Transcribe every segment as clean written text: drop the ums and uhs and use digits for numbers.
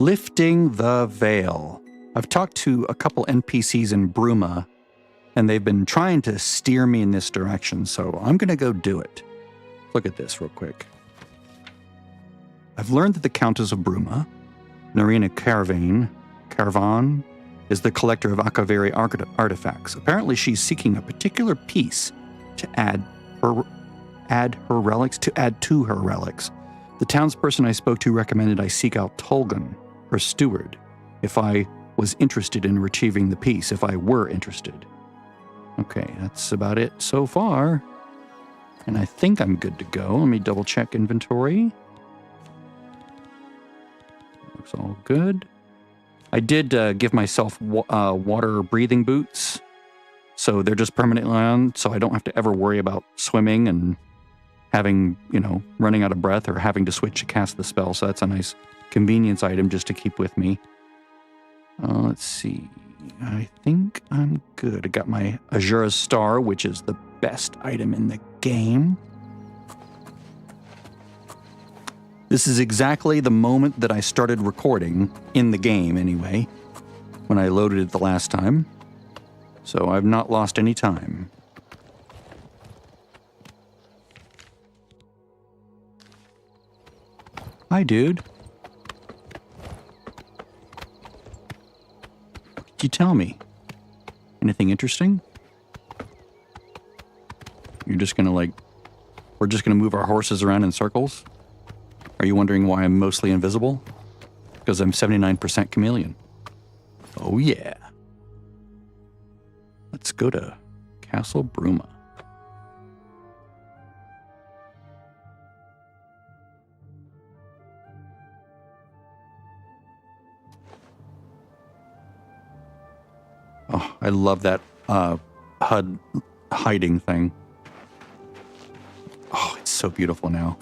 Lifting the Vale. I've talked to a couple NPCs in Bruma, and they've been trying to steer me in this direction, so I'm going to go do it. Look at this real quick. I've learned that the Countess of Bruma, Narina Caravan, is the collector of Akaveri artifacts. Apparently, she's seeking a particular piece to add to her relics. The townsperson I spoke to recommended I seek out Tolgan, her steward, if I was interested in retrieving the piece, if I were interested. Okay, that's about it so far. And I think I'm good to go. Let me double check inventory. Looks all good. I did give myself water breathing boots. So they're just permanently on, so I don't have to ever worry about swimming and having, running out of breath or having to switch to cast the spell. So that's a nice convenience item just to keep with me. Let's see. I think I'm good. I got my Azura's Star, which is the best item in the game. This is exactly the moment that I started recording, in the game anyway, when I loaded it the last time. So I've not lost any time. Hi, dude. What did you tell me? Anything interesting? You're just gonna we're just gonna move our horses around in circles? Are you wondering why I'm mostly invisible? Because I'm 79% chameleon. Oh yeah. Let's go to Castle Bruma. Oh, I love that HUD hiding thing. Oh, it's so beautiful now.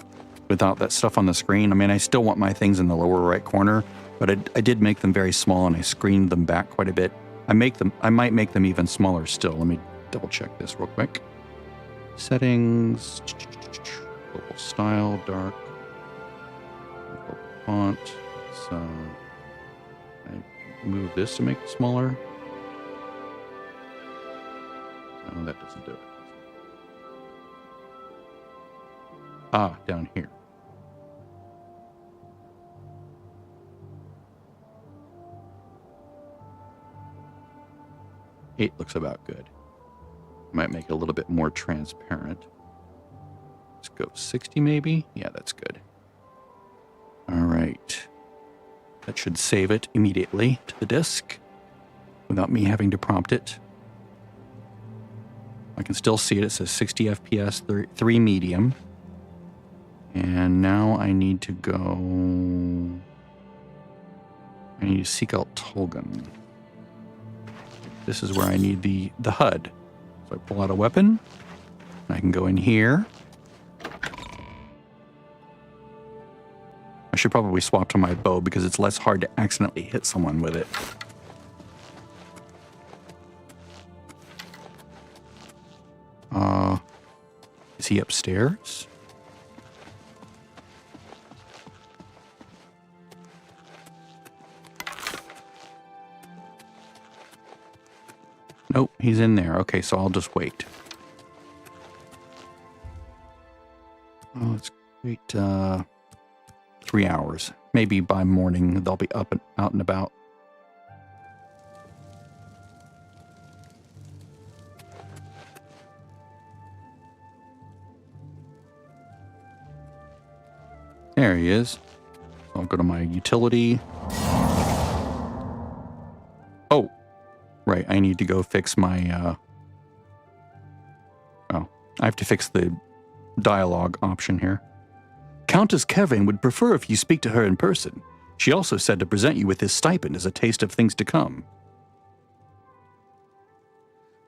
Without that stuff on the screen. I mean, I still want my things in the lower right corner, but I did make them very small and I screened them back quite a bit. I might make them even smaller still. Let me double check this real quick. Settings, global style, dark, global font. So I move this to make it smaller. No, that doesn't do it. Ah, down here. Eight looks about good. Might make it a little bit more transparent. Let's go 60 maybe. Yeah, that's good. All right. That should save it immediately to the disk without me having to prompt it. I can still see it. It says 60 FPS, 3 medium. And now I need to go... I need to seek out Tolgan. This is where I need the HUD. So I pull out a weapon. And I can go in here. I should probably swap to my bow because it's less hard to accidentally hit someone with it. Is he upstairs? Nope, he's in there. Okay, so I'll just wait. Oh, let's wait 3 hours. Maybe by morning they'll be up and out and about. There he is. I'll go to my utility. Oh, right. I need to go fix my, I have to fix the dialogue option here. Countess Kevin would prefer if you speak to her in person. She also said to present you with this stipend as a taste of things to come.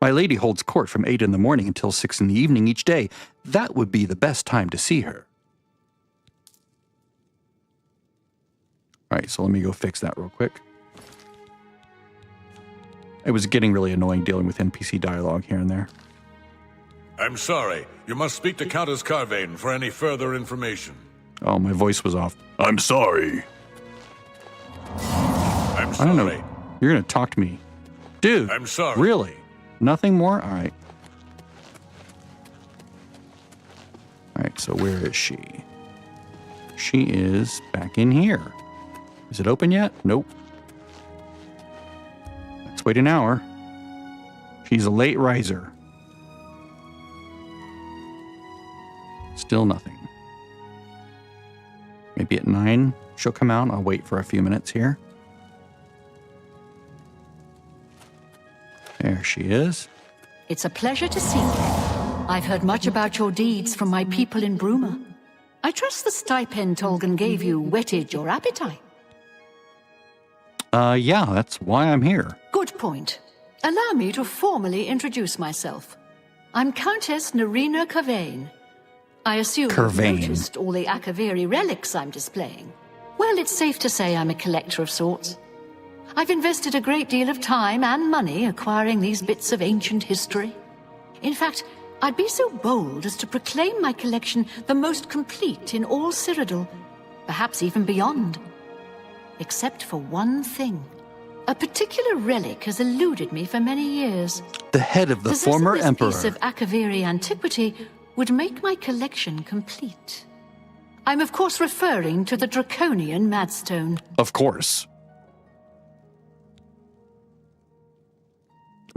My lady holds court from 8 in the morning until 6 in the evening each day. That would be the best time to see her. All right, so let me go fix that real quick. It was getting really annoying dealing with NPC dialogue here and there. I'm sorry. You must speak to Countess Carvane for any further information. Oh, my voice was off. I'm sorry. I don't know. sorry. You're going to talk to me. Dude. I'm sorry. Really? Nothing more? All right. All right, so where is she? She is back in here. Is it open yet? Nope. Let's wait an hour. She's a late riser. Still nothing. Maybe at 9 she'll come out. I'll wait for a few minutes here. There she is. It's a pleasure to see you. I've heard much about your deeds from my people in Bruma. I trust the stipend Tolgan gave you whetted your appetite. Yeah, that's why I'm here. Good point. Allow me to formally introduce myself. I'm Countess Narina Carvane. I assume you've noticed all the Akaviri relics I'm displaying. Well, it's safe to say I'm a collector of sorts. I've invested a great deal of time and money acquiring these bits of ancient history. In fact, I'd be so bold as to proclaim my collection the most complete in all Cyrodiil, perhaps even beyond. Except for one thing. A particular relic has eluded me for many years. The head of the former emperor. This piece of Akaviri antiquity would make my collection complete. I'm of course referring to the Draconian Madstone. Of course.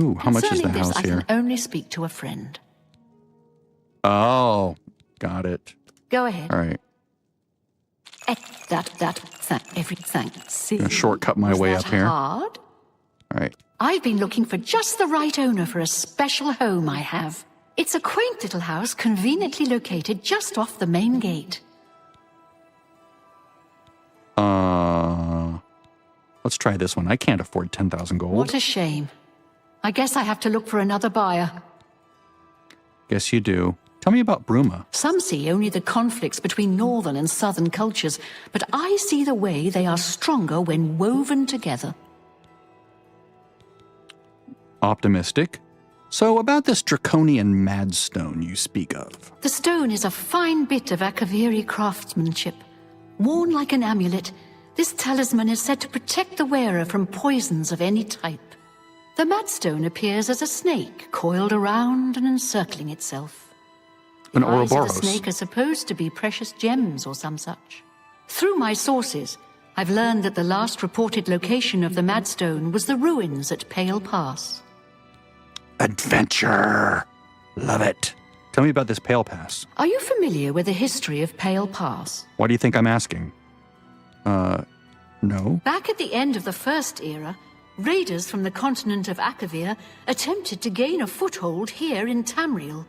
Ooh, how much is the house here? I can only speak to a friend. Oh, got it. Go ahead. All right. Everything. See, Gonna shortcut my way up here. Hard? All right. I've been looking for just the right owner for a special home I have. It's a quaint little house conveniently located just off the main gate. Let's try this one. I can't afford 10,000 gold. What a shame. I guess I have to look for another buyer. Guess you do. Tell me about Bruma. Some see only the conflicts between northern and southern cultures, but I see the way they are stronger when woven together. Optimistic. So about this draconian madstone you speak of. The stone is a fine bit of Akaviri craftsmanship. Worn like an amulet, this talisman is said to protect the wearer from poisons of any type. The madstone appears as a snake coiled around and encircling itself. An The eyes of Ouroboros. the snake are supposed to be precious gems or some such. Through my sources, I've learned that the last reported location of the madstone was the ruins at Pale Pass. Adventure. Love it. Tell me about this Pale Pass. Are you familiar with the history of Pale Pass? Why do you think I'm asking? No. Back at the end of the First Era, raiders from the continent of Akavir attempted to gain a foothold here in Tamriel.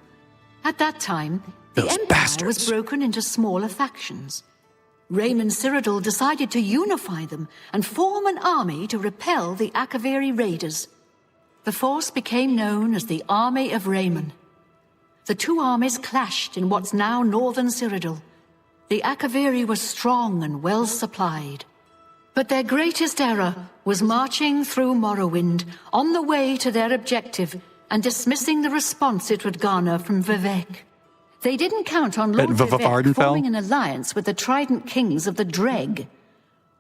At that time, the Those Empire bastards. was broken into smaller factions. Raymond Cyrodiil decided to unify them and form an army to repel the Akaviri raiders. The force became known as the Army of Raymond. The two armies clashed in what's now northern Cyrodiil. The Akaviri were strong and well supplied. But their greatest error was marching through Morrowind on the way to their objective and dismissing the response it would garner from Vivek. They didn't count on Lord Vivek Vardenfell? forming an alliance with the Trident Kings of the Dreg.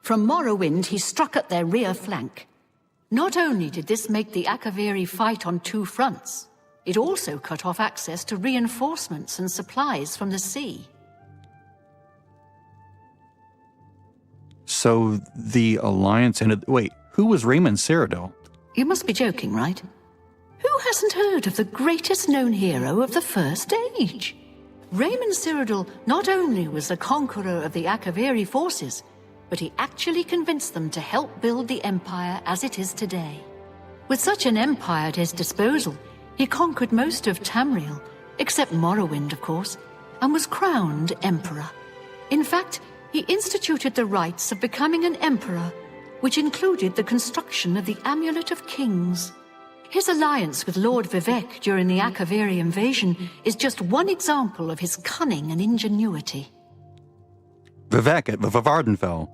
From Morrowind, he struck at their rear flank. Not only did this make the Akaviri fight on two fronts, it also cut off access to reinforcements and supplies from the sea. So the alliance ended. Wait, who was Raymond Cyrodiil? You must be joking, right? Who hasn't heard of the greatest known hero of the First Age? Raymond Cyrodiil not only was the conqueror of the Akaviri forces, but he actually convinced them to help build the Empire as it is today. With such an empire at his disposal, he conquered most of Tamriel, except Morrowind, of course, and was crowned Emperor. In fact, he instituted the rites of becoming an emperor, which included the construction of the Amulet of Kings. His alliance with Lord Vivek during the Akaviri invasion is just one example of his cunning and ingenuity. Vivek at Vardenfell.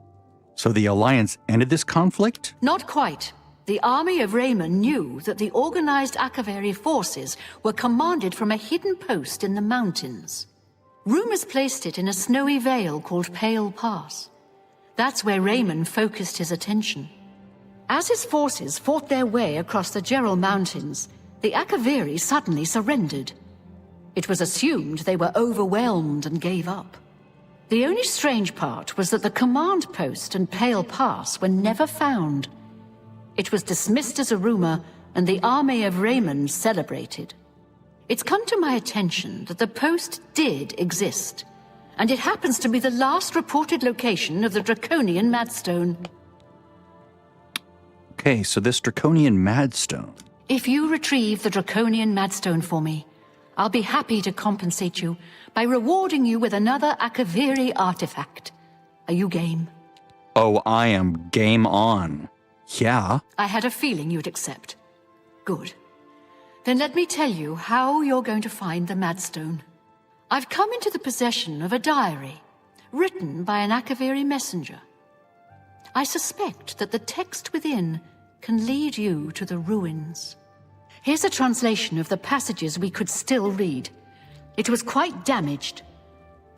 So the alliance ended this conflict? Not quite. The army of Raymond knew that the organized Akaviri forces were commanded from a hidden post in the mountains. Rumors placed it in a snowy vale called Pale Pass. That's where Raymond focused his attention. As his forces fought their way across the Gerald Mountains, the Akaviri suddenly surrendered. It was assumed they were overwhelmed and gave up. The only strange part was that the command post and Pale Pass were never found. It was dismissed as a rumor, and the army of Raymond celebrated. It's come to my attention that the post did exist, and it happens to be the last reported location of the Draconian Madstone. Okay, so this Draconian Madstone. If you retrieve the Draconian Madstone for me, I'll be happy to compensate you by rewarding you with another Akaviri artifact. Are you game? Oh, I am game on. Yeah. I had a feeling you'd accept. Good. Then let me tell you how you're going to find the Madstone. I've come into the possession of a diary, written by an Akaviri messenger. I suspect that the text within can lead you to the ruins. Here's a translation of the passages we could still read. It was quite damaged.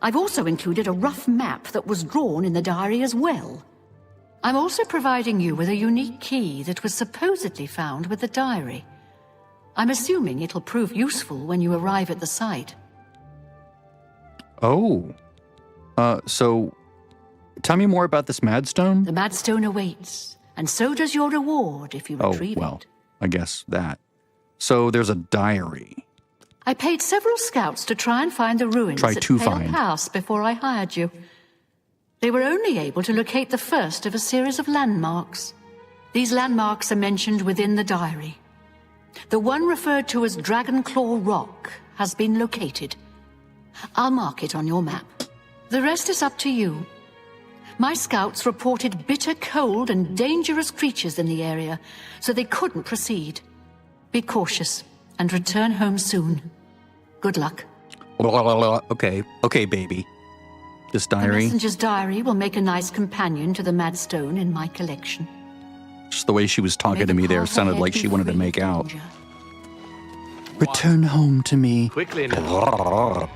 I've also included a rough map that was drawn in the diary as well. I'm also providing you with a unique key that was supposedly found with the diary. I'm assuming it'll prove useful when you arrive at the site. Oh. So tell me more about this Madstone. The Madstone awaits, and so does your reward if you retrieve it. I guess that. So there's a diary. I paid several scouts to try and find the ruins at Pale Pass before I hired you. They were only able to locate the first of a series of landmarks. These landmarks are mentioned within the diary. The one referred to as Dragonclaw Rock has been located. I'll mark it on your map. The rest is up to you. My scouts reported bitter cold and dangerous creatures in the area, so they couldn't proceed. Be cautious and return home soon. Good luck. Okay, baby. This diary. The messenger's diary will make a nice companion to the Madstone in my collection. Just the way she was talking to me there sounded like she wanted to make out. Return home to me. Quickly now.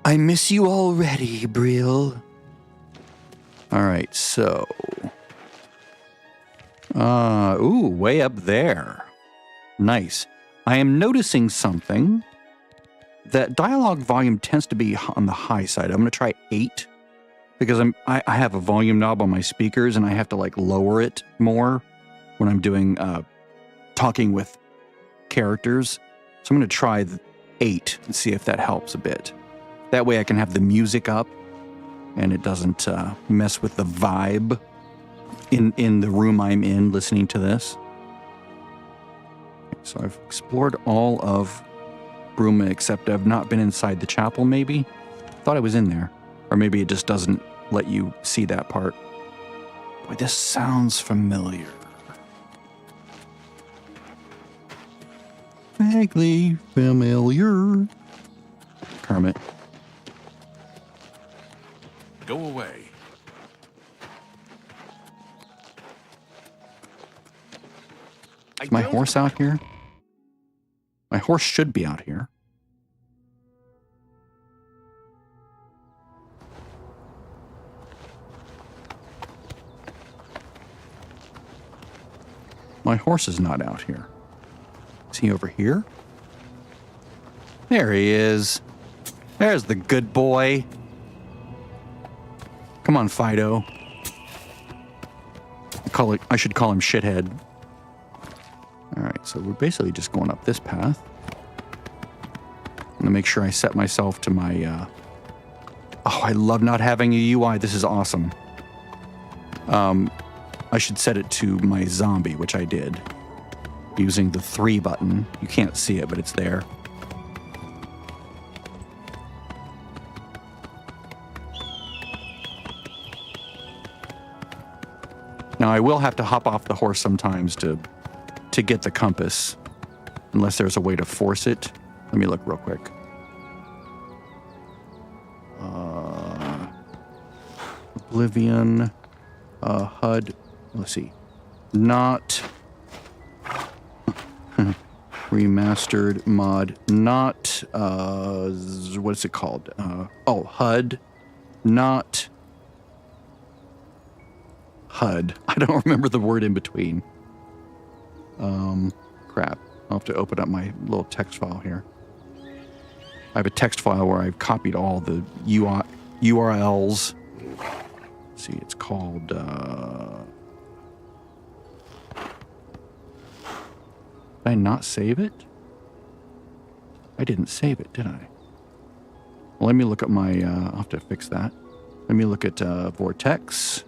I miss you already, Brille. All right, so. Ooh, way up there. Nice. I am noticing something. That dialogue volume tends to be on the high side. I'm going to try 8 because I have a volume knob on my speakers and I have to like lower it more when I'm doing talking with characters. So I'm going to try 8 and see if that helps a bit. That way I can have the music up and it doesn't mess with the vibe in the room I'm in listening to this. So I've explored all of Bruma, except I've not been inside the chapel, maybe? Thought I was in there. Or maybe it just doesn't let you see that part. Boy, this sounds familiar. Vaguely familiar. Kermit. Go away. Is my horse out here? My horse should be out here. My horse is not out here. Is he over here? There he is. There's the good boy. Come on, Fido. I should call him Shithead. All right, so we're basically just going up this path. I'm gonna make sure I set myself to my, oh, I love not having a UI. This is awesome. I should set it to my zombie, which I did. Using the 3 button. You can't see it, but it's there. Now, I will have to hop off the horse sometimes to get the compass, unless there's a way to force it. Let me look real quick. Oblivion, HUD, let's see. Not remastered mod, not, what is it called? HUD, not HUD. I don't remember the word in between. Crap. I'll have to open up my little text file here. I have a text file where I've copied all the URLs. Let's see, it's called... Did I not save it? I didn't save it, did I? Well, let me look at my... I'll have to fix that. Let me look at Vortex.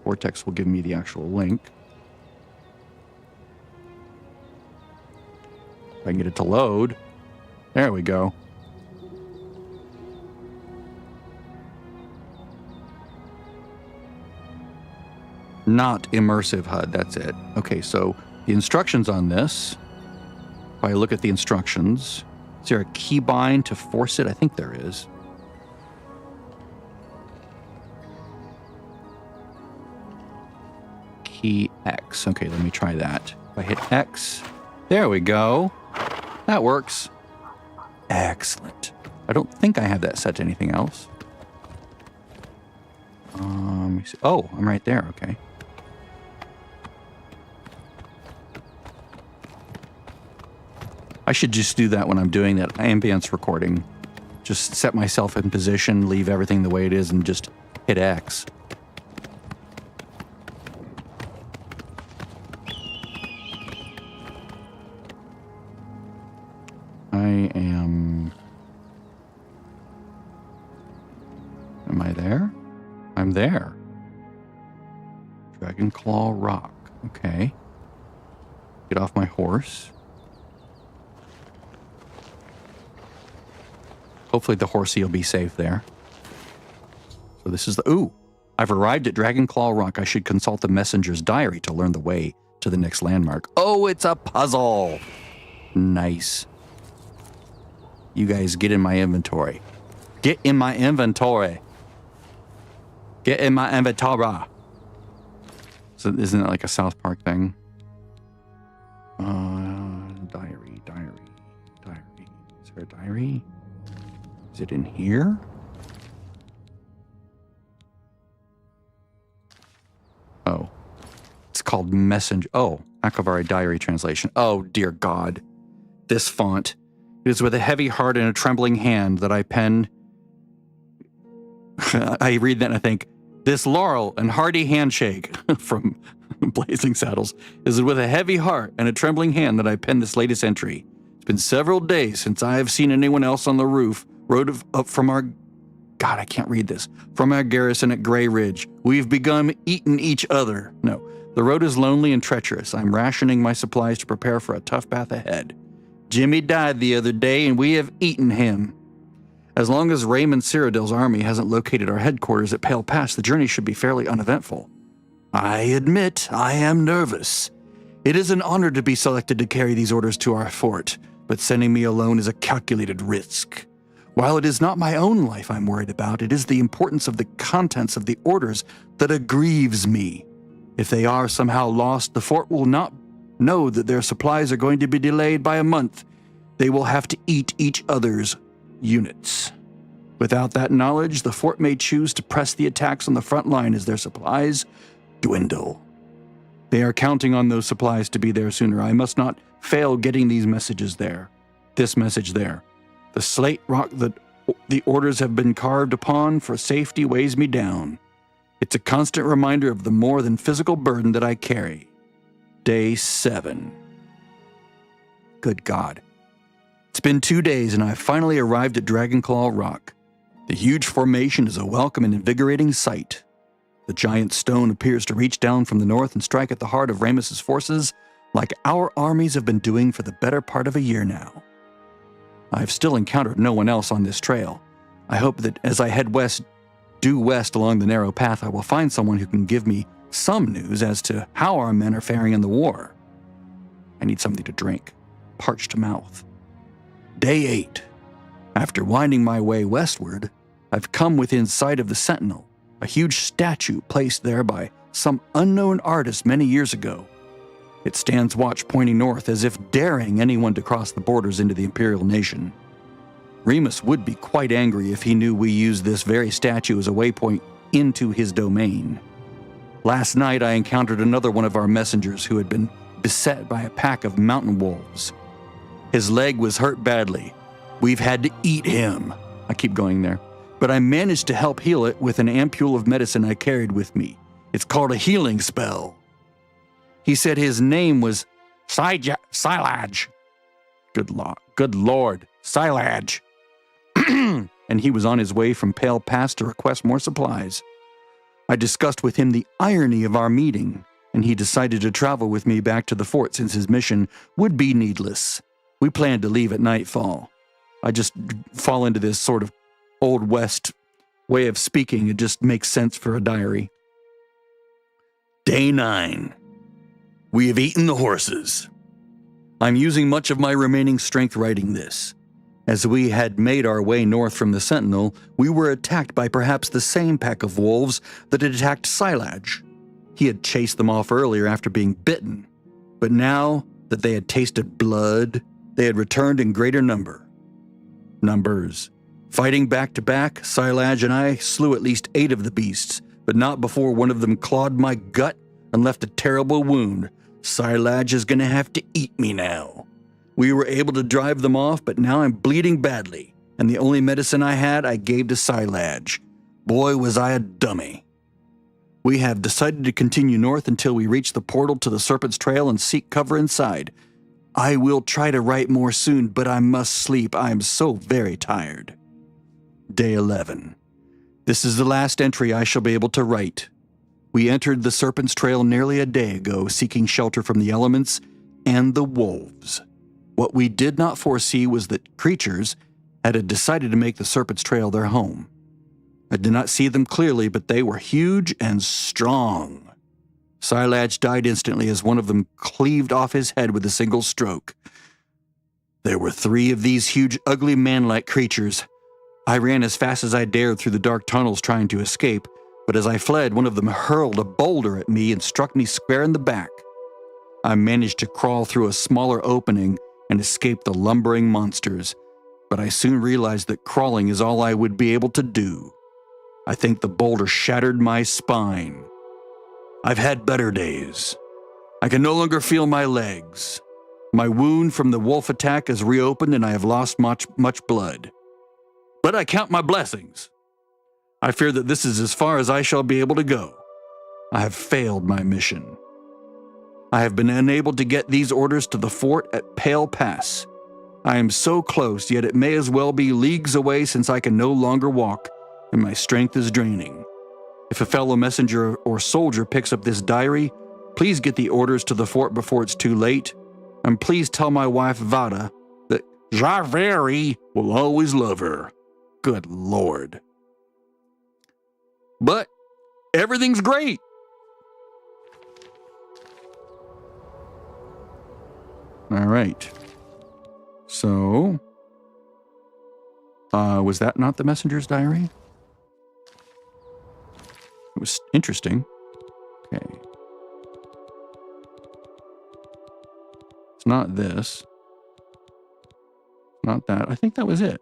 Vortex will give me the actual link. If I can get it to load. There we go. Not immersive HUD, that's it. Okay, so the instructions on this, if I look at the instructions, is there a keybind to force it? I think there is. Key X. Okay, let me try that. If I hit X, there we go. That works. Excellent. I don't think I have that set to anything else. Let me see. Oh, I'm right there. Okay. I should just do that when I'm doing that ambience recording. Just set myself in position, leave everything the way it is, and just hit X. Am I there? I'm there. Dragon Claw Rock. Okay. Get off my horse. Hopefully the horsey will be safe there. So this is the... Ooh! I've arrived at Dragon Claw Rock. I should consult the messenger's diary to learn the way to the next landmark. Oh, it's a puzzle! Nice. You guys get in my inventory. Get in my inventory. Get in my inventory. So isn't it like a South Park thing? Diary. Is there a diary? Is it in here? Oh. It's called Messenger. Oh, Akavari Diary Translation. Oh, dear God. This font. It is with a heavy heart and a trembling hand that I pen. I read that and I think, this laurel and hearty handshake from Blazing Saddles is with a heavy heart and a trembling hand that I pen this latest entry. It's been several days since I have seen anyone else on the roof, road up from our... God, I can't read this. From our garrison at Grey Ridge. We've begun eating each other. No, the road is lonely and treacherous. I'm rationing my supplies to prepare for a tough path ahead. Jimmy died the other day and we have eaten him. As long as Raymond Cyrodiil's army hasn't located our headquarters at Pale Pass, the journey should be fairly uneventful. I admit I am nervous. It is an honor to be selected to carry these orders to our fort, but sending me alone is a calculated risk. While it is not my own life I'm worried about, it is the importance of the contents of the orders that aggrieves me. If they are somehow lost, the fort will not know that their supplies are going to be delayed by a month. They will have to eat each other's units. Without that knowledge, the fort may choose to press the attacks on the front line as their supplies dwindle. They are counting on those supplies to be there sooner. I must not fail getting these messages there. This message there. The slate rock that the orders have been carved upon for safety weighs me down. It's a constant reminder of the more than physical burden that I carry. Day 7. Good God. It's been 2 days and I've finally arrived at Dragonclaw Rock. The huge formation is a welcome and invigorating sight. The giant stone appears to reach down from the north and strike at the heart of Ramus's forces like our armies have been doing for the better part of a year now. I've still encountered no one else on this trail. I hope that as I head due west along the narrow path, I will find someone who can give me some news as to how our men are faring in the war. I need something to drink. Parched mouth. Day 8. After winding my way westward, I've come within sight of the Sentinel, a huge statue placed there by some unknown artist many years ago. It stands watch pointing north as if daring anyone to cross the borders into the Imperial nation. Remus would be quite angry if he knew we used this very statue as a waypoint into his domain. Last night I encountered another one of our messengers who had been beset by a pack of mountain wolves. His leg was hurt badly. We've had to eat him. I keep going there. But I managed to help heal it with an ampule of medicine I carried with me. It's called a healing spell. He said his name was Silage. Good Lord, Silage. And he was on his way from Pale Pass to request more supplies. I discussed with him the irony of our meeting, and he decided to travel with me back to the fort since his mission would be needless. We planned to leave at nightfall. I just fall into this sort of Old West way of speaking. It just makes sense for a diary. Day 9. We have eaten the horses. I'm using much of my remaining strength writing this. As we had made our way north from the Sentinel, we were attacked by perhaps the same pack of wolves that had attacked Silage. He had chased them off earlier after being bitten, but now that they had tasted blood, they had returned in greater numbers. Fighting back to back, Silage and I slew at least 8 of the beasts, but not before one of them clawed my gut and left a terrible wound. Silage is going to have to eat me now. We were able to drive them off, but now I'm bleeding badly, and the only medicine I had I gave to Silage. Boy, was I a dummy. We have decided to continue north until we reach the portal to the Serpent's Trail and seek cover inside. I will try to write more soon, but I must sleep. I am so very tired. Day 11. This is the last entry I shall be able to write. We entered the Serpent's Trail nearly a day ago, seeking shelter from the elements and the wolves. What we did not foresee was that creatures had decided to make the Serpent's Trail their home. I did not see them clearly, but they were huge and strong. Silage died instantly as one of them cleaved off his head with a single stroke. There were 3 of these huge, ugly man-like creatures. I ran as fast as I dared through the dark tunnels trying to escape, but as I fled, one of them hurled a boulder at me and struck me square in the back. I managed to crawl through a smaller opening and escape the lumbering monsters, but I soon realized that crawling is all I would be able to do. I think the boulder shattered my spine. I've had better days. I can no longer feel my legs. My wound from the wolf attack is reopened and I have lost much blood. But I count my blessings. I fear that this is as far as I shall be able to go. I have failed my mission. I have been unable to get these orders to the fort at Pale Pass. I am so close, yet it may as well be leagues away since I can no longer walk, and my strength is draining. If a fellow messenger or soldier picks up this diary, please get the orders to the fort before it's too late, and please tell my wife Vada that Javeri will always love her. Good Lord. But everything's great. All right. So, was that not the messenger's diary? It was interesting. Okay. It's not this. Not that. I think that was it.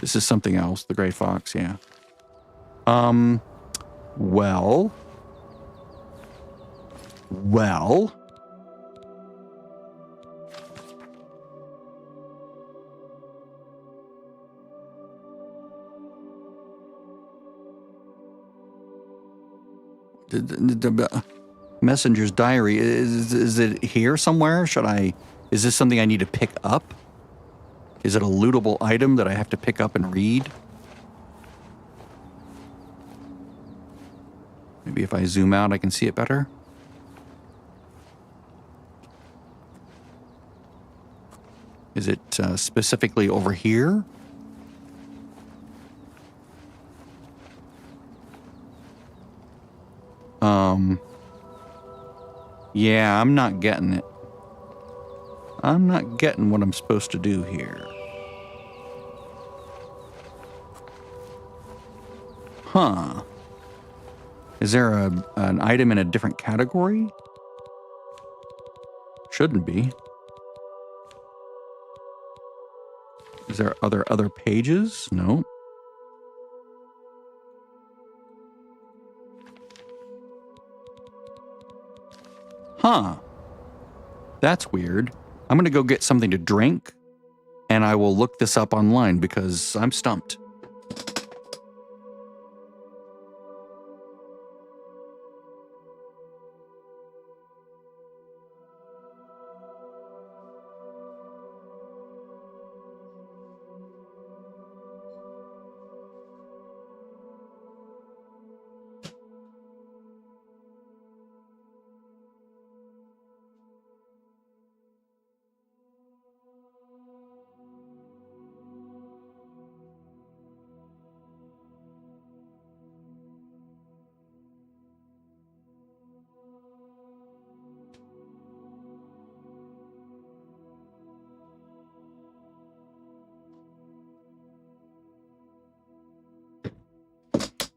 This is something else. The Gray Fox, yeah. Well. The messenger's diary, is it here somewhere? Is this something I need to pick up? Is it a lootable item that I have to pick up and read? Maybe if I zoom out, I can see it better. Is it specifically over here? Yeah, I'm not getting it. I'm not getting what I'm supposed to do here. Huh. Is there an item in a different category? Shouldn't be. Is there other pages? No. Huh. That's weird. I'm going to go get something to drink, and I will look this up online because I'm stumped.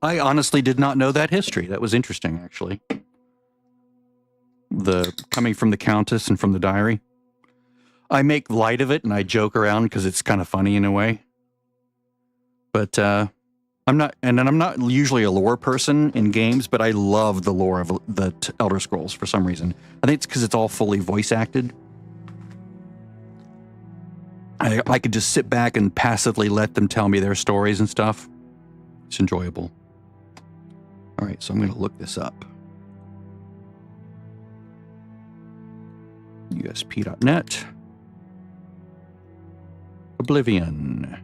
I honestly did not know that history. That was interesting, actually. The coming from the Countess and from the diary. I make light of it and I joke around because it's kind of funny in a way. But I'm not usually a lore person in games, but I love the lore of the Elder Scrolls for some reason. I think it's because it's all fully voice acted. I could just sit back and passively let them tell me their stories and stuff. It's enjoyable. All right, so I'm going to look this up. USP.net. Oblivion.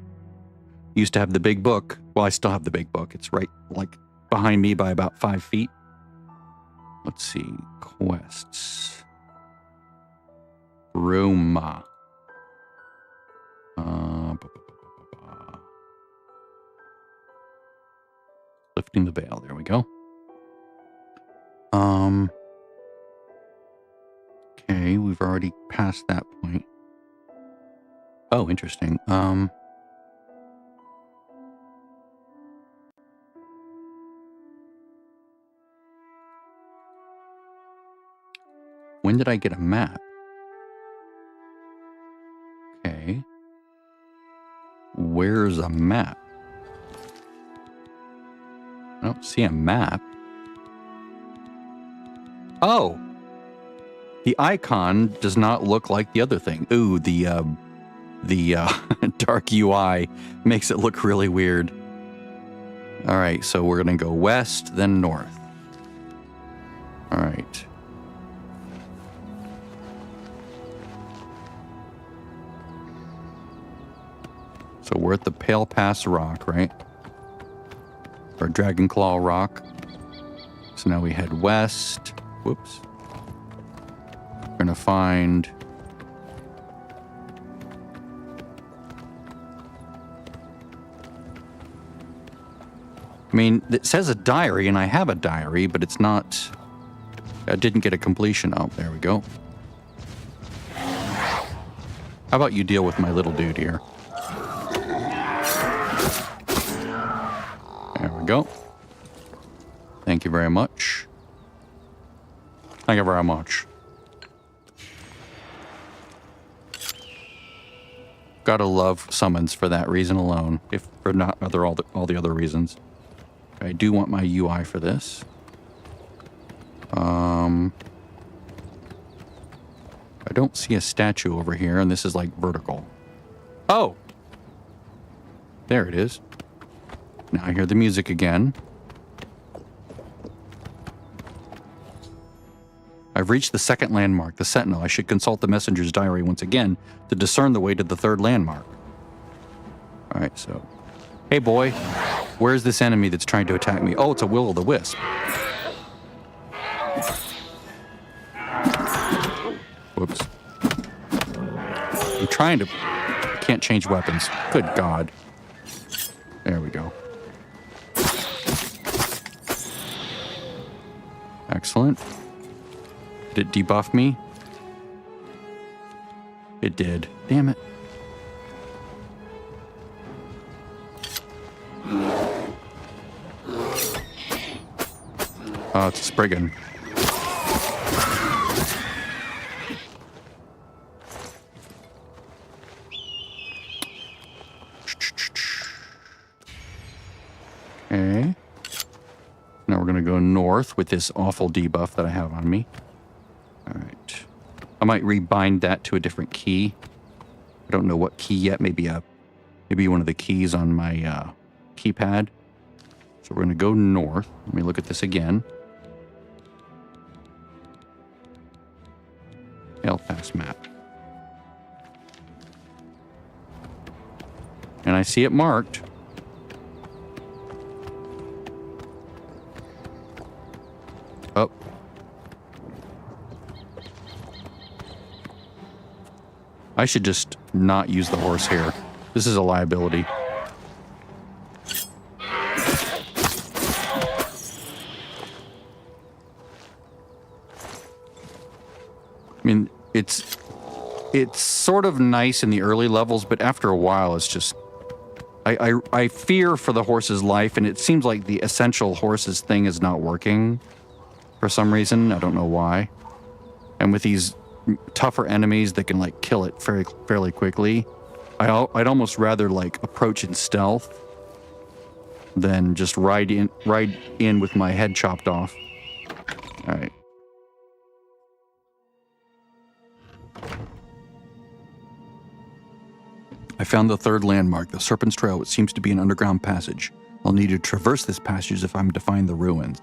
Used to have the big book. Well, I still have the big book. It's right, like, behind me by about 5 feet. Let's see. Quests. Roma. Lifting the veil. There we go. Okay, we've already passed that point. Oh, interesting. When did I get a map? Okay. Where's a map? I don't see a map. Oh! The icon does not look like the other thing. Ooh, the dark UI makes it look really weird. All right, so we're going to go west, then north. All right. So we're at the Pale Pass Rock, right? Or Dragon Claw Rock. So now we head west. Whoops. We're going to find... I mean, it says a diary, and I have a diary, but it's not... I didn't get a completion. Oh, there we go. How about you deal with my little dude here? There we go. Thank you very much. Thank you very much. Gotta love summons for that reason alone, if for not all the other reasons. I do want my UI for this. I don't see a statue over here, and this is like vertical. Oh! There it is. Now I hear the music again. I've reached the second landmark, the Sentinel. I should consult the messenger's diary once again to discern the way to the third landmark. All right, so... Hey, boy. Where's this enemy that's trying to attack me? Oh, it's a will-o'-the-wisp. Whoops. I'm trying to... I can't change weapons. Good God. There we go. Excellent. Did it debuff me? It did. Damn it. Oh, it's a Spriggan. Okay. Now we're going to go north with this awful debuff that I have on me. All right. I might rebind that to a different key. I don't know what key yet. Maybe one of the keys on my keypad. So we're going to go north. Let me look at this again. Pass map. And I see it marked. Oh. I should just not use the horse here. This is a liability. I mean, it's sort of nice in the early levels, but after a while, it's just... I fear for the horse's life, and it seems like the essential horses thing is not working for some reason. I don't know why. And with these tougher enemies that can, like, kill it fairly quickly, I'd almost rather, like, approach in stealth than just ride in with my head chopped off. All right. I found the third landmark, the Serpent's Trail, which seems to be an underground passage. I'll need to traverse this passage if I'm to find the ruins.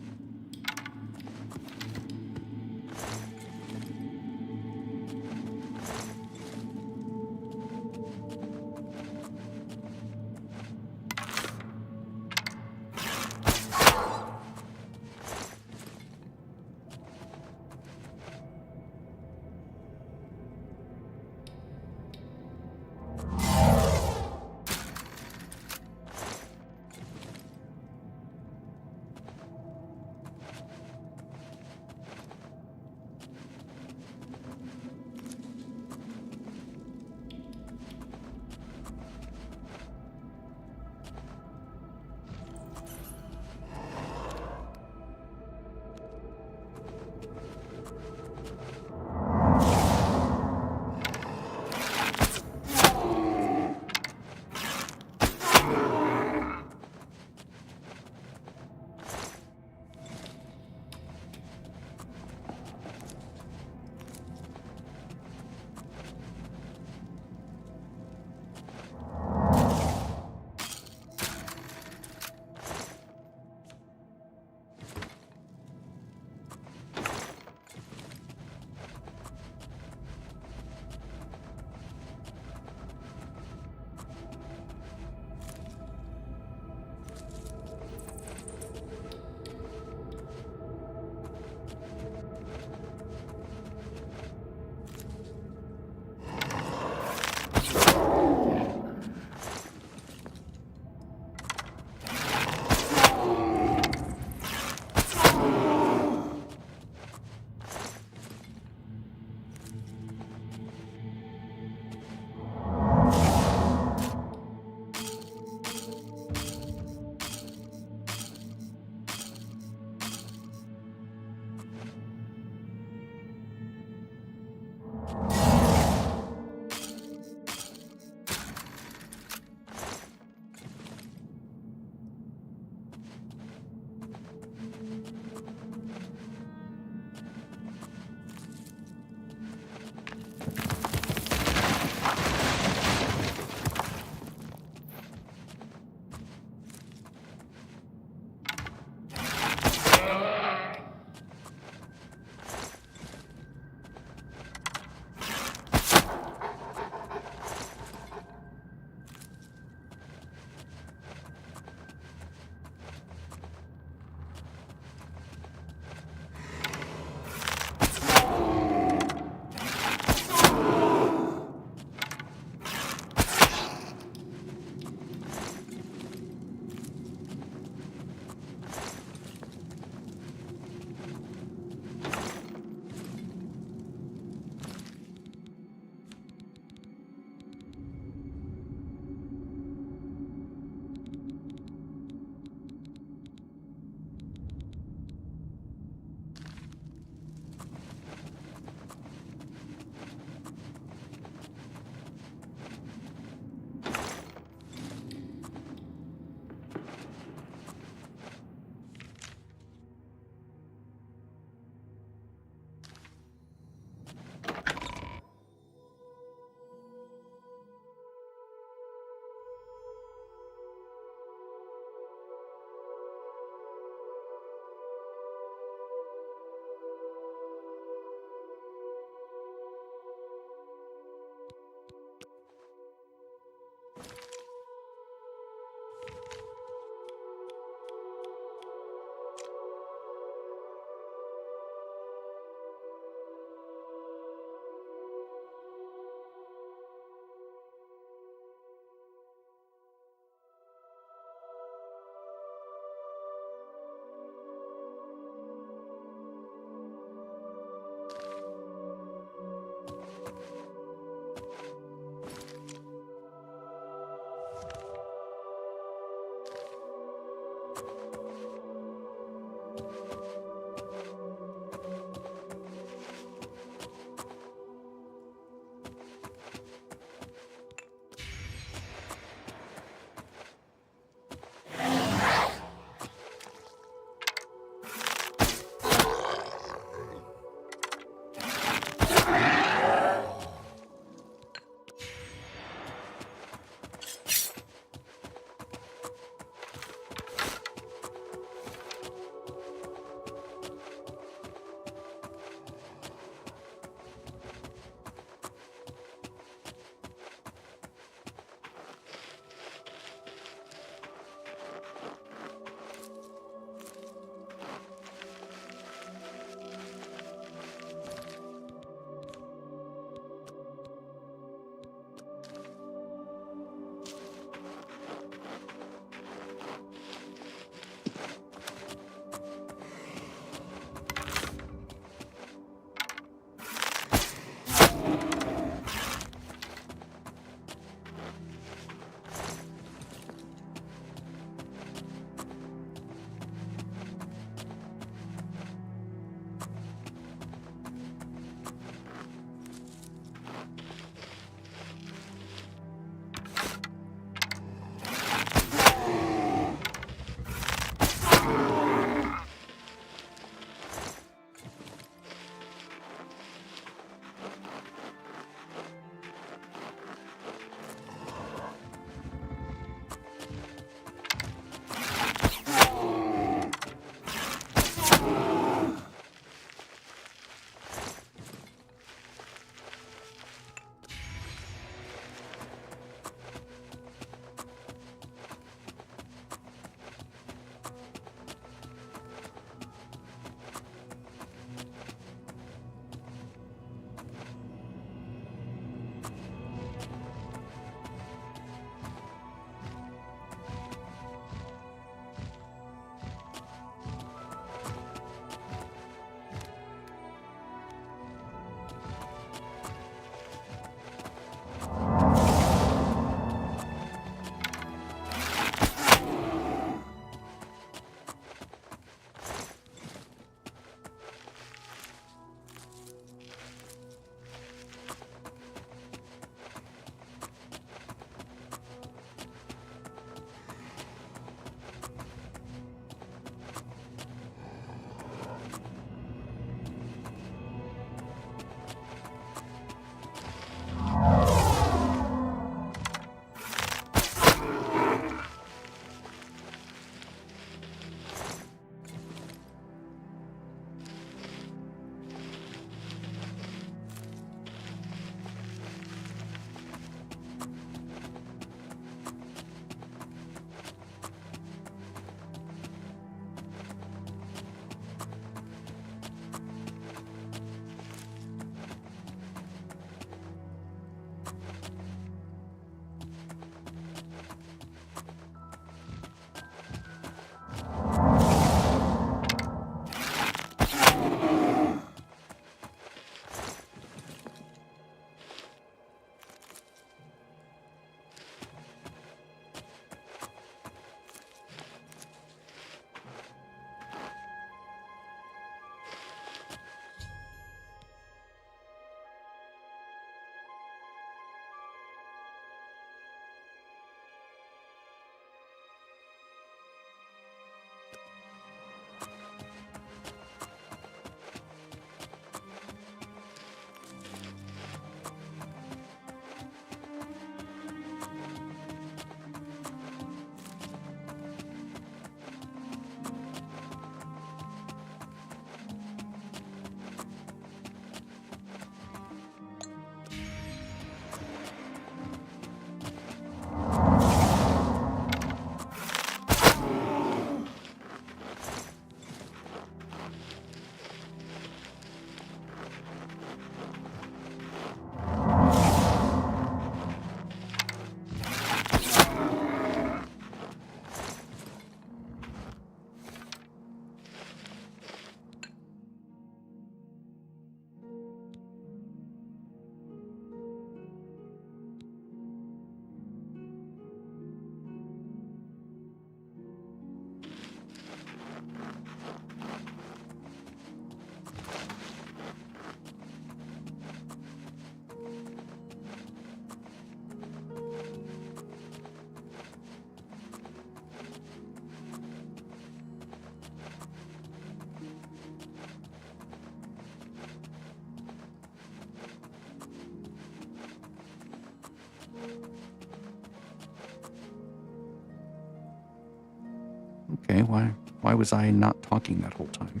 Okay, why was I not talking that whole time?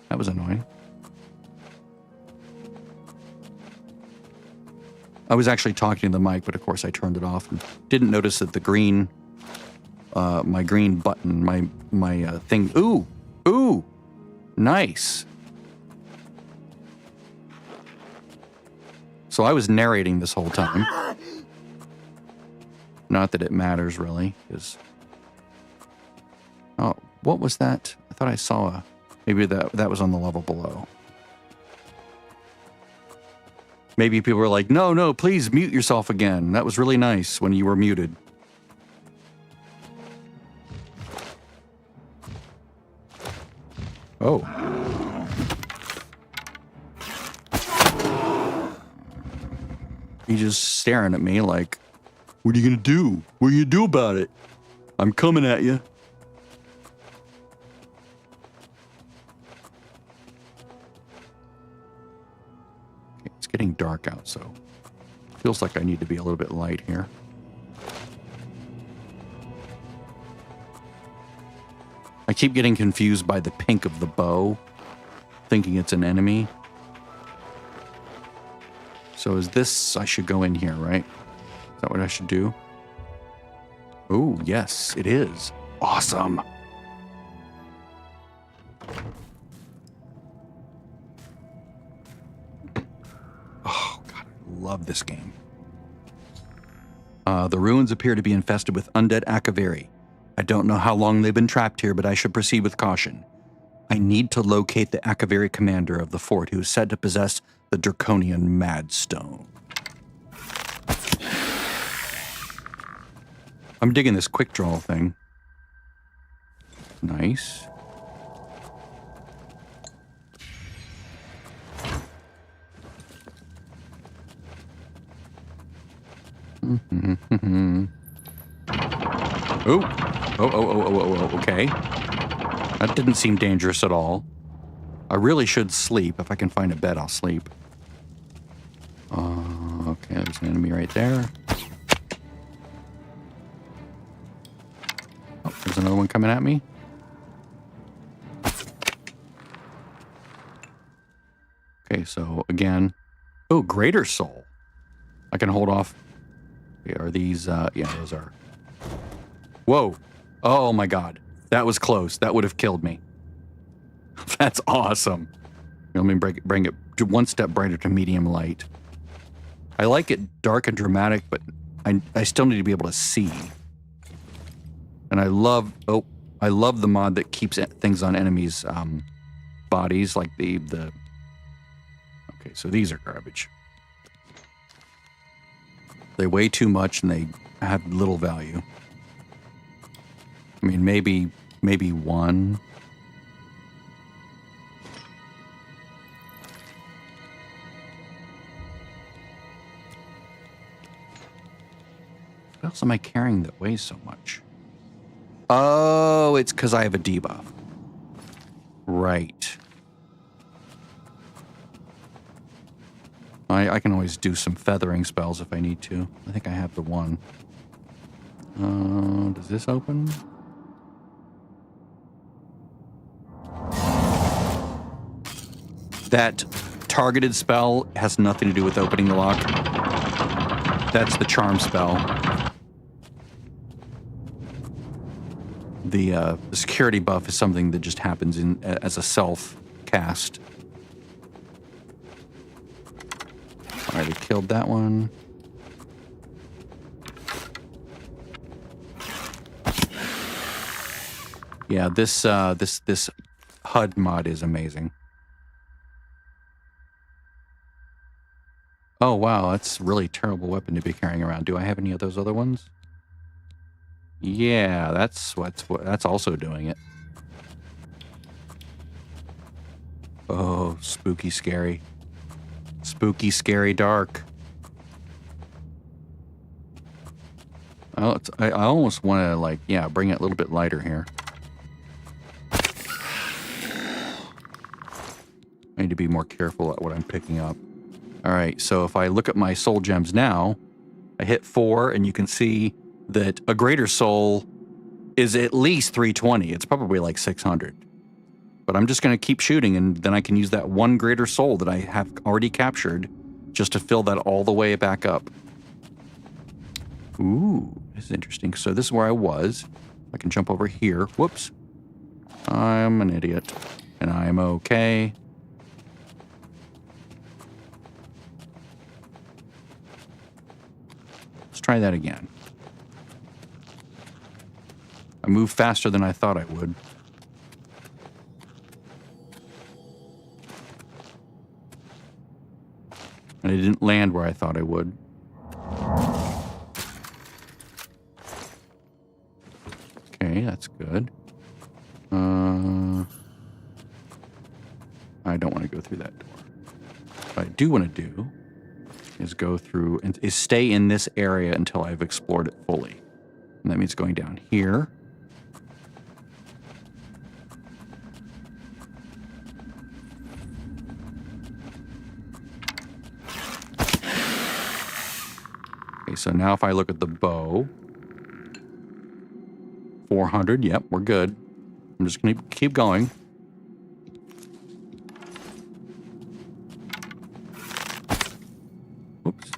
That was annoying. I was actually talking to the mic, but of course I turned it off and didn't notice that the green, my green button, my thing. Ooh, nice. So I was narrating this whole time. Not that it matters really, because. Oh, what was that? I thought I saw maybe that was on the level below. Maybe people were like, no, please mute yourself again. That was really nice when you were muted. Oh. He's just staring at me like, what are you gonna do? What are you gonna do about it? I'm coming at you. Okay, it's getting dark out, so feels like I need to be a little bit light here. I keep getting confused by the pink of the bow, thinking it's an enemy. So is this, I should go in here, right? Is that what I should do? Oh, yes, it is. Awesome. Oh, God, I love this game. The ruins appear to be infested with undead Akaviri. I don't know how long they've been trapped here, but I should proceed with caution. I need to locate the Akaviri commander of the fort who is said to possess the Draconian Madstone. I'm digging this quick draw thing. Nice. Oh, okay. That didn't seem dangerous at all. I really should sleep. If I can find a bed, I'll sleep. Okay, there's an enemy right there. Oh, there's another one coming at me. Okay, so again. Oh, Greater Soul. I can hold off. Okay, are these, yeah, those are. Whoa. Oh my God. That was close. That would have killed me. That's awesome. Let me bring it to one step brighter to medium light. I like it dark and dramatic, but I still need to be able to see. And I love the mod that keeps things on enemies' bodies, like the. Okay, so these are garbage. They weigh too much and they have little value. I mean, maybe one. What else am I carrying that weighs so much? Oh, it's because I have a debuff. Right. I can always do some feathering spells if I need to. I think I have the one. Does this open? That targeted spell has nothing to do with opening the lock. That's the charm spell. The security buff is something that just happens as a self cast. All right, I killed that one. Yeah, this HUD mod is amazing. Oh wow, that's a really terrible weapon to be carrying around. Do I have any of those other ones? Yeah, that's also doing it. Oh, spooky, scary. Spooky, scary, dark. Oh, I almost want to, like, yeah, bring it a little bit lighter here. I need to be more careful at what I'm picking up. All right, so if I look at my soul gems now, I hit 4, and you can see that a greater soul is at least 320. It's probably like 600. But I'm just going to keep shooting, and then I can use that one greater soul that I have already captured just to fill that all the way back up. Ooh, this is interesting. So this is where I was. I can jump over here. Whoops. I'm an idiot. And I'm okay. Let's try that again. I moved faster than I thought I would. And I didn't land where I thought I would. Okay, that's good. I don't want to go through that door. What I do want to do is go through and is stay in this area until I've explored it fully. And that means going down here. Okay, so now if I look at the bow, 400, yep, we're good. I'm just going to keep going. Oops.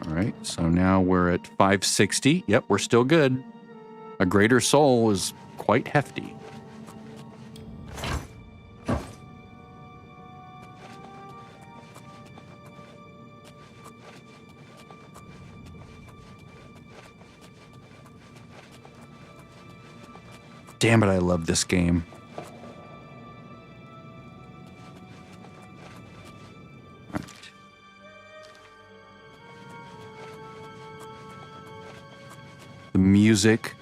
All right, so now we're at 560. Yep, we're still good. A greater soul is quite hefty. Damn it, I love this game. All right. The music,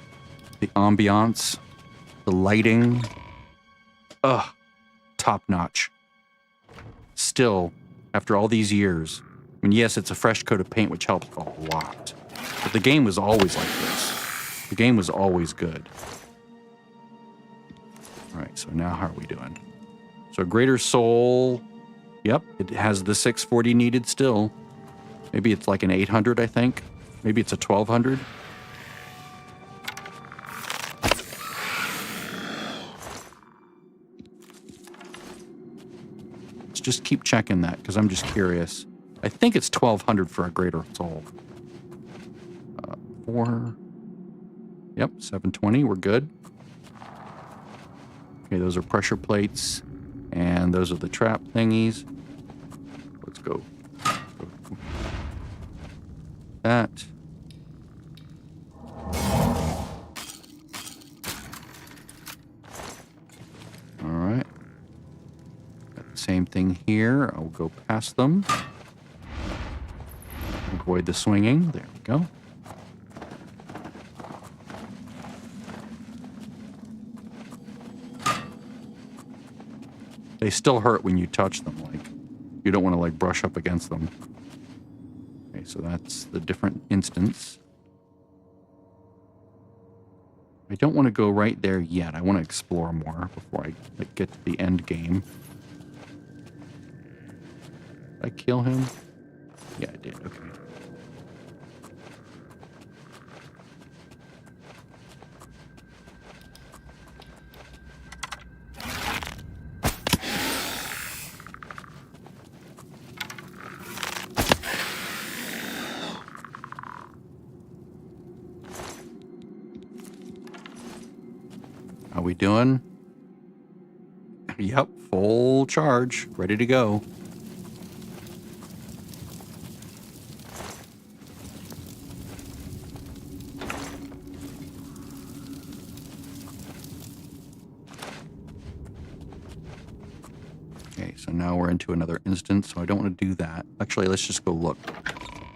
the ambiance, the lighting. Ugh, top notch. Still, after all these years, I mean, yes, it's a fresh coat of paint, which helps a lot. But the game was always like this. The game was always good. All right, so now how are we doing? So Greater Soul, yep, it has the 640 needed still. Maybe it's like an 800, I think. Maybe it's a 1200. Let's just keep checking that because I'm just curious. I think it's 1200 for a Greater Soul. 4. Yep, 720, we're good. Okay, those are pressure plates, and those are the trap thingies. Let's go. That. All right. Got the same thing here. I'll go past them. Avoid the swinging. There we go. They still hurt when you touch them, like, you don't want to, like, brush up against them. Okay, so that's the different instance. I don't want to go right there yet. I want to explore more before I, like, get to the end game. Did I kill him? Yeah, I did, okay. How we doing? Yep, full charge, ready to go. Okay, so now we're into another instance, so I don't want to do that. Actually, let's just go look.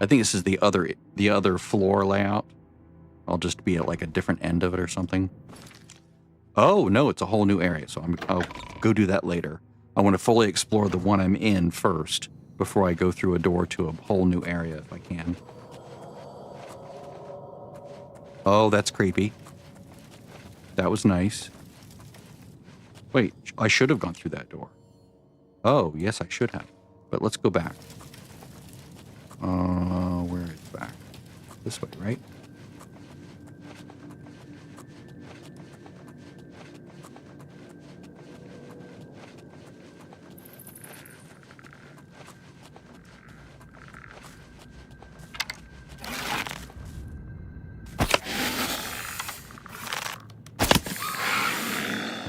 I think this is the other floor layout. I'll just be at like a different end of it or something. Oh, no, it's a whole new area, so I'll go do that later. I want to fully explore the one I'm in first before I go through a door to a whole new area if I can. Oh, that's creepy. That was nice. Wait, I should have gone through that door. Oh, yes, I should have. But let's go back. Where is back? This way, right?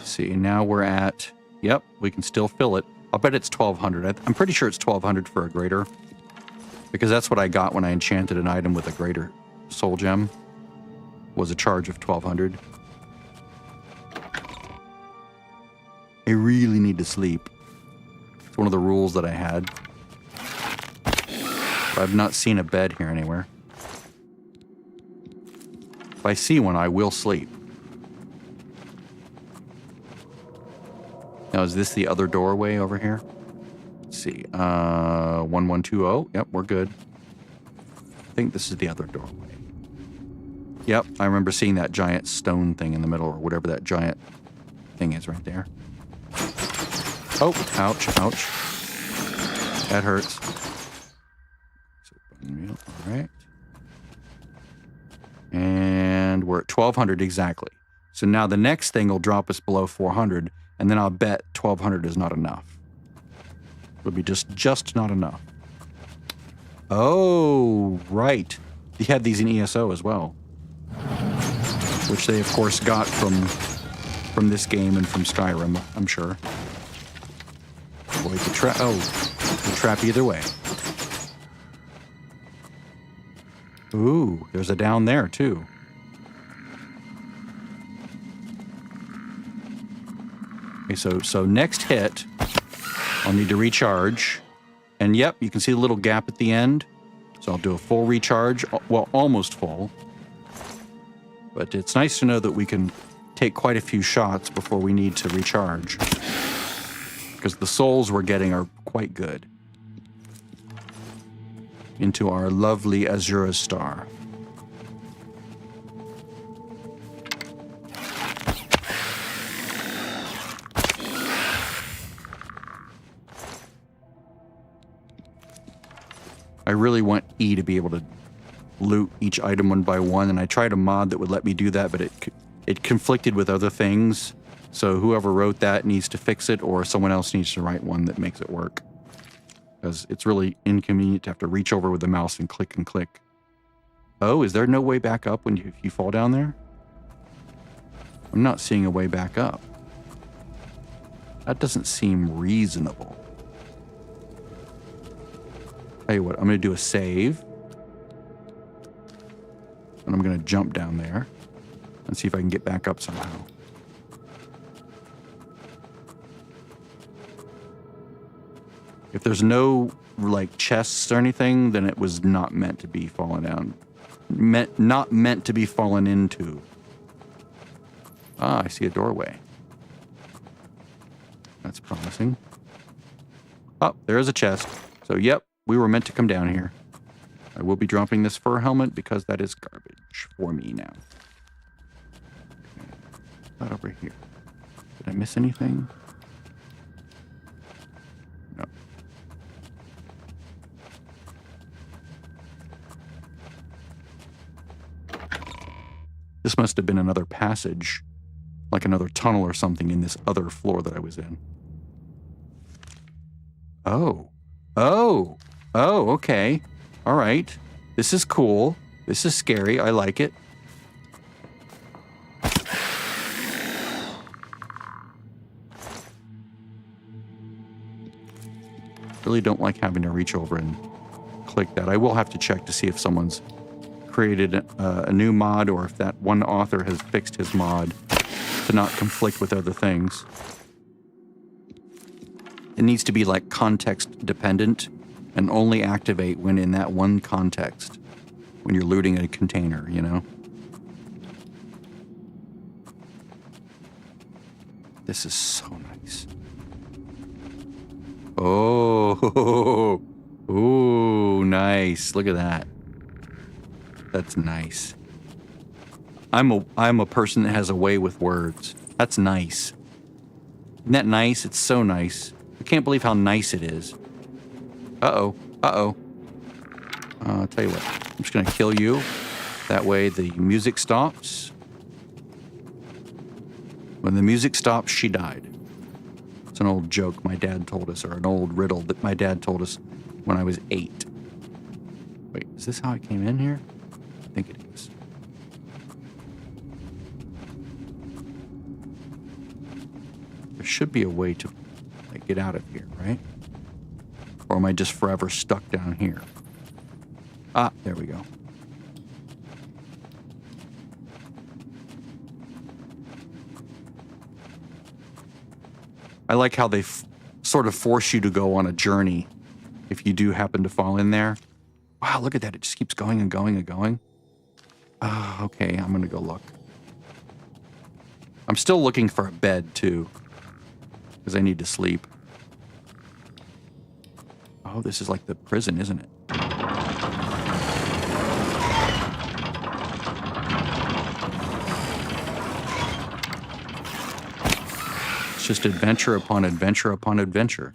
See, now we're at, yep, we can still fill it. I'll bet it's 1200. I'm pretty sure it's 1200 for a greater, because that's what I got when I enchanted an item with a greater soul gem, was a charge of 1200. I really need to sleep. It's one of the rules that I had. But I've not seen a bed here anywhere. If I see one, I will sleep. Now, is this the other doorway over here? Let's see. 1120. Yep, we're good. I think this is the other doorway. Yep, I remember seeing that giant stone thing in the middle, or whatever that giant thing is right there. Oh, ouch, ouch. That hurts. All right. And we're at 1200 exactly. So now the next thing will drop us below 400, and then I'll bet 1200 is not enough. It'll be just not enough. Oh, right. You had these in ESO as well, which they, of course, got from this game and from Skyrim, I'm sure. Avoid the trap. Oh, the trap either way. Ooh, there's a down there, too. Okay, so next hit, I'll need to recharge. And yep, you can see the little gap at the end. So I'll do a full recharge. Well, almost full. But it's nice to know that we can take quite a few shots before we need to recharge. Because the souls we're getting are quite good. Into our lovely Azura star. I really want E to be able to loot each item one by one, and I tried a mod that would let me do that, but it conflicted with other things. So whoever wrote that needs to fix it, or someone else needs to write one that makes it work. Because it's really inconvenient to have to reach over with the mouse and click and click. Oh, is there no way back up when if you fall down there? I'm not seeing a way back up. That doesn't seem reasonable. Tell you what, I'm going to do a save. And I'm going to jump down there and see if I can get back up somehow. If there's no, like, chests or anything, then it was not meant to be fallen down. Not meant to be fallen into. Ah, I see a doorway. That's promising. Oh, there is a chest. So, yep, we were meant to come down here. I will be dropping this fur helmet because that is garbage for me now. Not over here. Did I miss anything? No. This must have been another passage, like another tunnel or something in this other floor that I was in. Oh. Oh. Oh, okay. All right. This is cool. This is scary. I like it. Really don't like having to reach over and click that. I will have to check to see if someone's created a new mod or if that one author has fixed his mod to not conflict with other things. It needs to be like context dependent and only activate when in that one context, when you're looting a container, you know? This is so nice. Oh, ooh, nice. Look at that. That's nice. I'm a person that has a way with words. That's nice. Isn't that nice? It's so nice. I can't believe how nice it is. Uh-oh. Uh-oh. I'll tell you what. I'm just going to kill you. That way the music stops. When the music stops, she died. It's an old joke my dad told us, or an old riddle that my dad told us when I was 8. Wait, is this how I came in here? I think it is. There should be a way to like, get out of here, right? Or am I just forever stuck down here? Ah, there we go. I like how they sort of force you to go on a journey if you do happen to fall in there. Wow, look at that. It just keeps going and going and going. Oh, okay, I'm going to go look. I'm still looking for a bed, too. because I need to sleep. Oh, this is like the prison, isn't it? It's just adventure upon adventure upon adventure.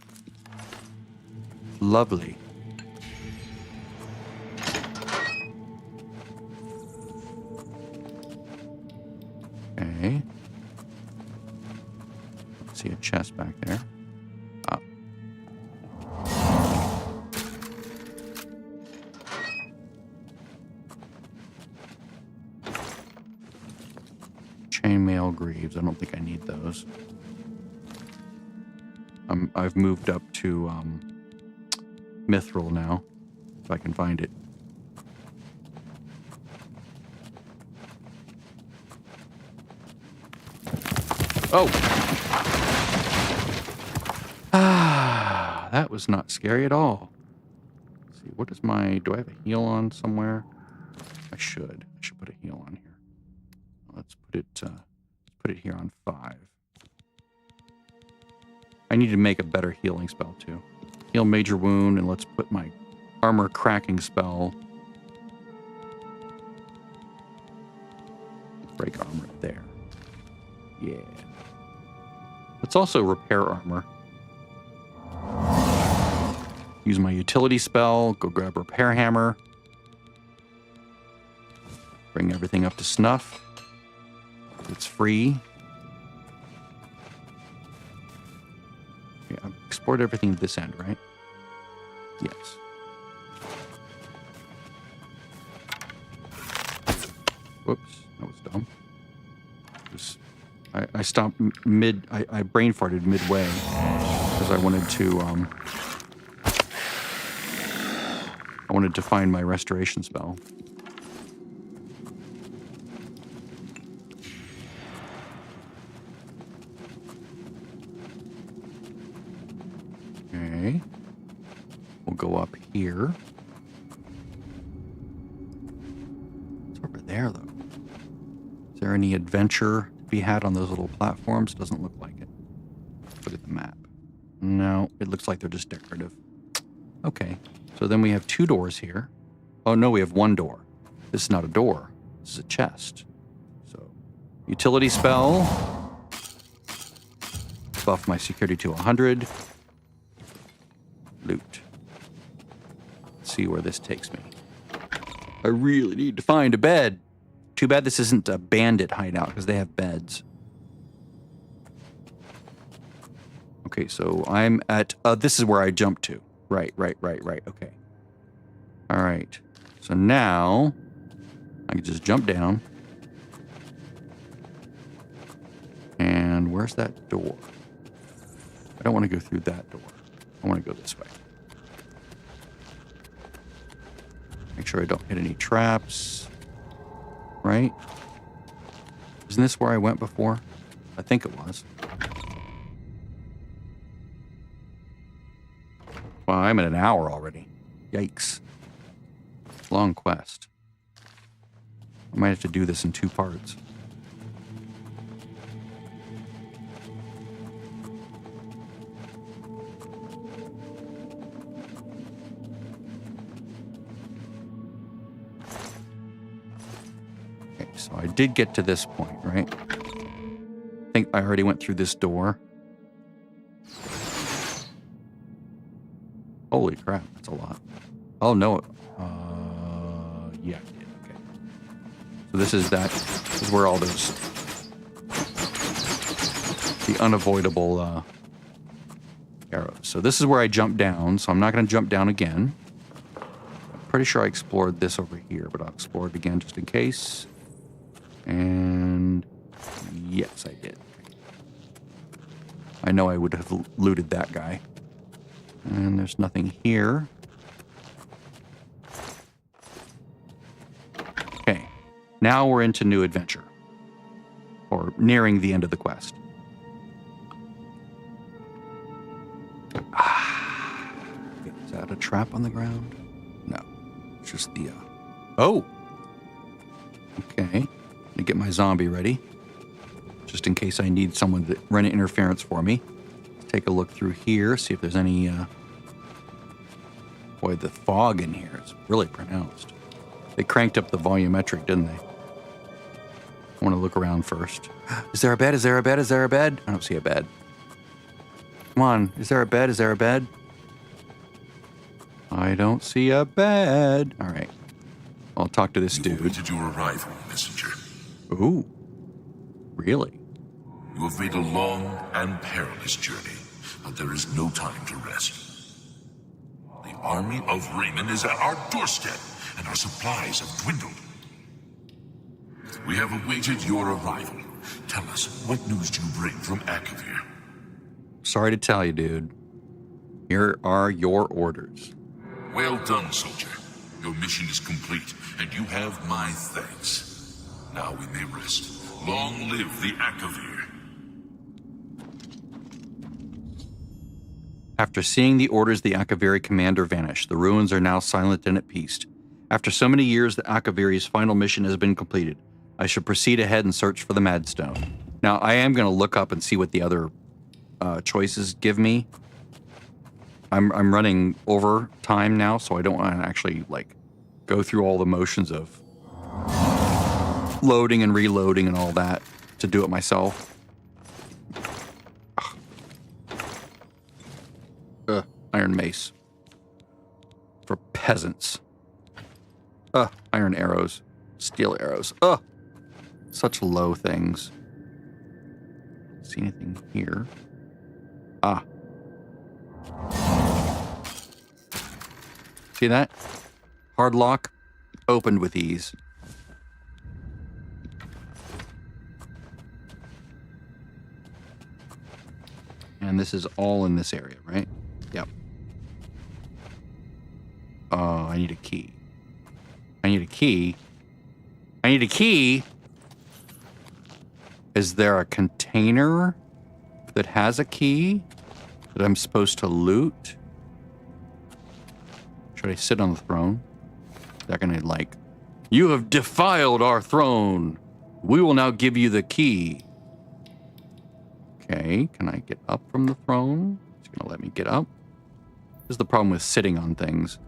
Lovely. Okay. See a chest back there. Up. Chainmail greaves. I don't think I need those. I've moved up to Mithril now, if I can find it. Oh! Ah, that was not scary at all. Let's see, what is my... Do I have a heal on somewhere? I should. I should put a heal on here. Let's put it here on 5. I need to make a better healing spell too. Heal major wound, and let's put my armor cracking spell. Break armor there. Yeah. Let's also repair armor. Use my utility spell, go grab repair hammer. Bring everything up to snuff. It's free. Okay, I've explored everything at this end, right? Yes. Whoops, that was dumb. I stopped mid. I brain farted midway because I wanted to find my restoration spell. Okay. We'll go up here. It's over there, though. Is there any adventure to be had on those little platforms? Doesn't look like it. Look at the map. No, it looks like they're just decorative. Okay. So then we have 2 doors here. Oh, no, we have 1 door. This is not a door. This is a chest. So, utility spell. Buff my security to 100. Loot. Let's see where this takes me. I really need to find a bed. Too bad this isn't a bandit hideout because they have beds. Okay, so I'm at... this is where I jumped to. Right. Okay. All right. So now I can just jump down. And where's that door? I don't want to go through that door. I want to go this way. Make sure I don't hit any traps. Right? Isn't this where I went before? I think it was. Wow, I'm at an hour already. Yikes. Long quest. I might have to do this in 2 parts. Okay, so I did get to this point, right? I think I already went through this door. Holy crap, that's a lot. Oh, no. Yeah, I did. Okay. So this is where all those... the unavoidable arrows. So this is where I jumped down, so I'm not going to jump down again. I'm pretty sure I explored this over here, but I'll explore it again just in case. And... yes, I did. I know I would have looted that guy. And there's nothing here. Okay. Now we're into new adventure. Or nearing the end of the quest. Is that a trap on the ground? No. It's just the... Oh! Okay. Let me get my zombie ready. Just in case I need someone to run interference for me. take a look through here, see if there's any... Boy, the fog in here is really pronounced. They cranked up the volumetric, didn't they? I want to look around first. Is there a bed? Is there a bed? Is there a bed? I don't see a bed. Come on. Is there a bed? Is there a bed? I don't see a bed. All right. I'll talk to this dude. Awaited your arrival, messenger. Ooh. Really? You have made a long and perilous journey, but there is no time to rest. The army of Raymond is at our doorstep, and our supplies have dwindled. We have awaited your arrival. Tell us, what news do you bring from Akavir? Sorry to tell you, dude. Here are your orders. Well done, soldier. Your mission is complete, and you have my thanks. Now we may rest. Long live the Akavir. After seeing the orders, the Akaviri commander vanished. The ruins are now silent and at peace. After so many years, the Akaviri's final mission has been completed. I should proceed ahead and search for the Madstone. Now, I am going to look up and see what the other choices give me. I'm running over time now, so I don't want to actually, like, go through all the motions of loading and reloading and all that to do it myself. Iron mace. For peasants. Iron arrows. Steel arrows. Such low things. See anything here? See that? Hard lock. Opened with ease. And this is all in this area, right? Yep. Oh, I need a key. I need a key. I need a key. Is there a container that has a key that I'm supposed to loot? Should I sit on the throne? They're gonna like, you have defiled our throne. We will now give you the key. Okay, can I get up from the throne? It's gonna let me get up. This is the problem with sitting on things.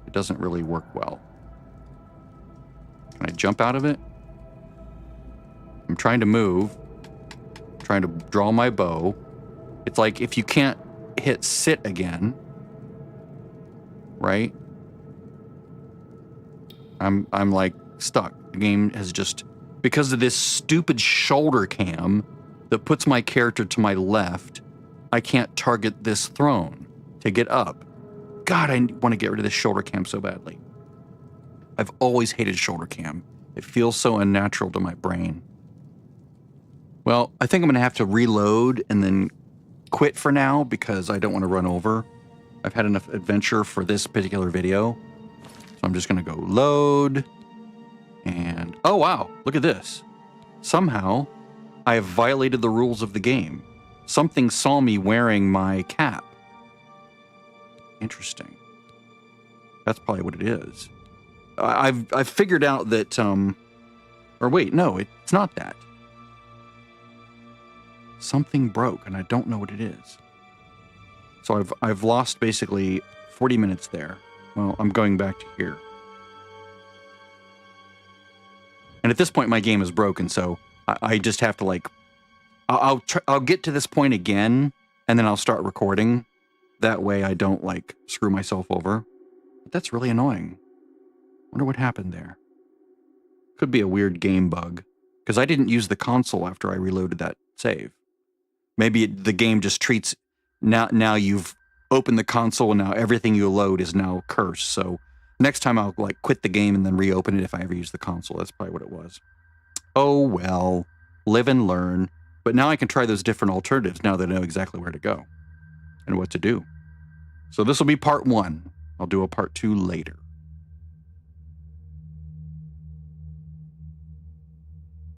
It doesn't really work well. Can I jump out of it? I'm trying to move. Trying to draw my bow. It's like if you can't hit sit again, right? I'm like stuck. The game has just, because of this stupid shoulder cam that puts my character to my left, I can't target this throne to get up. God, I want to get rid of this shoulder cam so badly. I've always hated shoulder cam. It feels so unnatural to my brain. Well, I think I'm going to have to reload and then quit for now because I don't want to run over. I've had enough adventure for this particular video. So I'm just going to go load. And, oh wow, look at this. Somehow, I have violated the rules of the game. Something saw me wearing my cap. Interesting. That's probably what it is. I've figured out that, or wait, no, it's not that. Something broke, and I don't know what it is. So I've lost basically 40 minutes there. Well, I'm going back to here. And at this point, my game is broken, so I just have to like, I'll get to this point again, and then I'll start recording. That way I don't like screw myself over. But that's really annoying. Wonder what happened there. Could be a weird game bug, because I didn't use the console after I reloaded that save. Maybe the game just treats, now you've opened the console and now everything you load is now cursed. So next time I'll like quit the game and then reopen it if I ever use the console. That's probably what it was. Oh well, live and learn. But now I can try those different alternatives now that I know exactly where to go and what to do. So this will be part 1. I'll do a part 2 later.